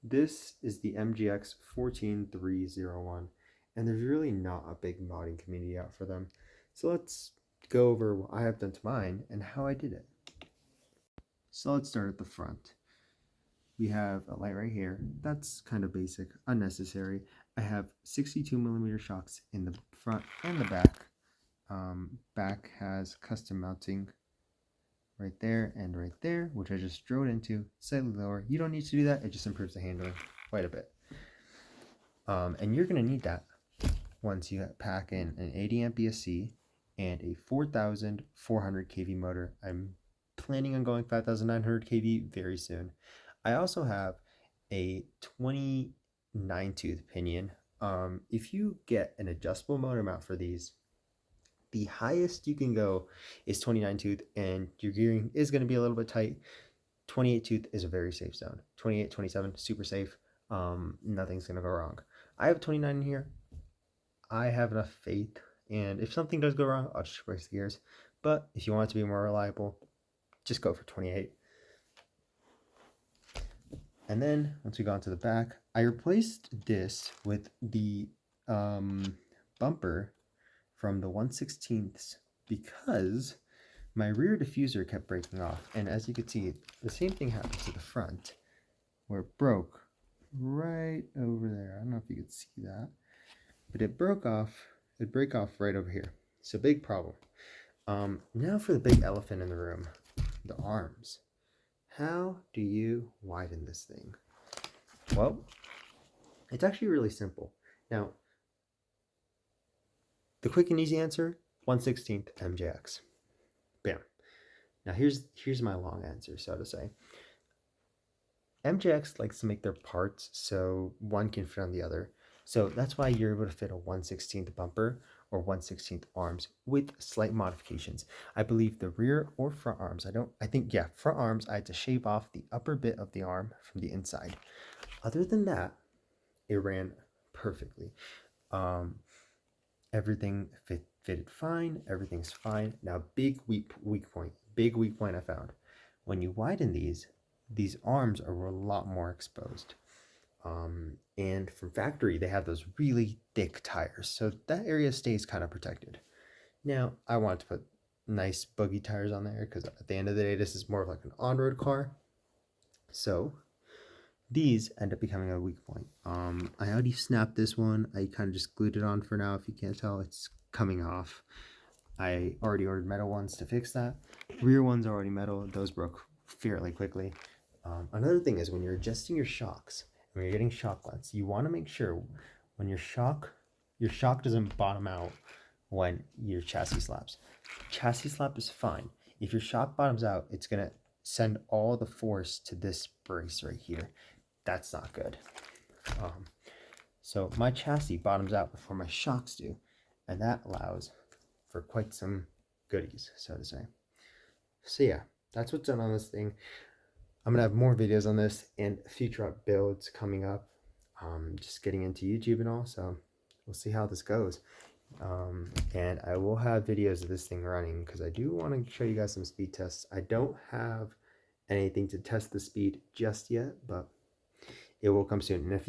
This is the MJX 14301, and there's really not a big modding community out for them. So let's go over what I have done to mine and how I did it. So let's start at the front. We have a light right here. That's kind of basic, unnecessary. I have 62mm shocks in the front and the back. Back has custom mounting right there and right there, which I just drilled into, slightly lower. You don't need to do that, it just improves the handling quite a bit. And you're going to need that once you pack in an 80 amp ESC and a 4,400 kV motor. I'm planning on going 5,900 kV very soon. I also have a 29 tooth pinion. If you get an adjustable motor mount for these, the highest you can go is 29 tooth, and your gearing is going to be a little bit tight. 28 tooth is a very safe zone. 28, 27, super safe. Nothing's going to go wrong. I have 29 in here. I have enough faith, and if something does go wrong, I'll just brace the gears. But if you want it to be more reliable, just go for 28. And then once we got to the back, I replaced this with the bumper from the 1/16 because my rear diffuser kept breaking off. And as you can see, the same thing happened to the front, where it broke right over there. I don't know if you could see that, but it broke off. It'd break off right over here. So big problem. Now for the big elephant in the room, the arms. How do you widen this thing? Well, it's actually really simple. Now, the quick and easy answer, 1/16 MJX. Bam. Now here's my long answer, so to say. MJX likes to make their parts so one can fit on the other. So that's why you're able to fit a 1/16 bumper or 1/16 arms with slight modifications. I believe the rear or front arms, front arms, I had to shave off the upper bit of the arm from the inside. Other than that, it ran perfectly. Everything fitted fine. Everything's fine. Now, big weak point I found. When you widen these arms are a lot more exposed. And from factory, they have those really thick tires, so that area stays kind of protected. Now, I wanted to put nice buggy tires on there because at the end of the day, this is more of like an on-road car. So these end up becoming a weak point. I already snapped this one. I kind of just glued it on for now. If you can't tell, it's coming off. I already ordered metal ones to fix that. Rear ones are already metal. Those broke fairly quickly. Another thing is when you're adjusting your shocks, when you're getting shock lengths, you want to make sure when your shock doesn't bottom out when your chassis slaps. Chassis slap is fine. If your shock bottoms out, it's going to send all the force to this brace right here. That's not good. So my chassis bottoms out before my shocks do, and that allows for quite some goodies, so to say. So yeah, that's what's done on this thing. I'm gonna have more videos on this and future builds coming up. Just getting into YouTube and all, so we'll see how this goes. And I will have videos of this thing running because I do want to show you guys some speed tests. I don't have anything to test the speed just yet, but it will come soon. And if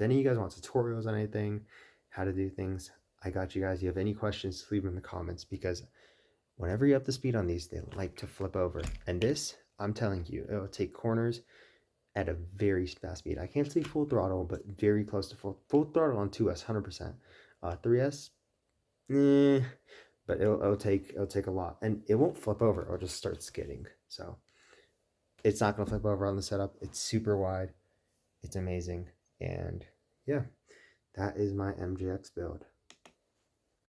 any of you guys want tutorials on anything, how to do things, I got you guys. If you have any questions, leave them in the comments, because whenever you up the speed on these, they like to flip over. And this, I'm telling you, it will take corners at a very fast speed. I can't say full throttle, but very close to full throttle on 2S, 100%. 3S, but it'll take a lot, and it won't flip over. It'll just start skidding. So it's not gonna flip over on the setup. It's super wide. It's amazing, and yeah, that is my MJX build.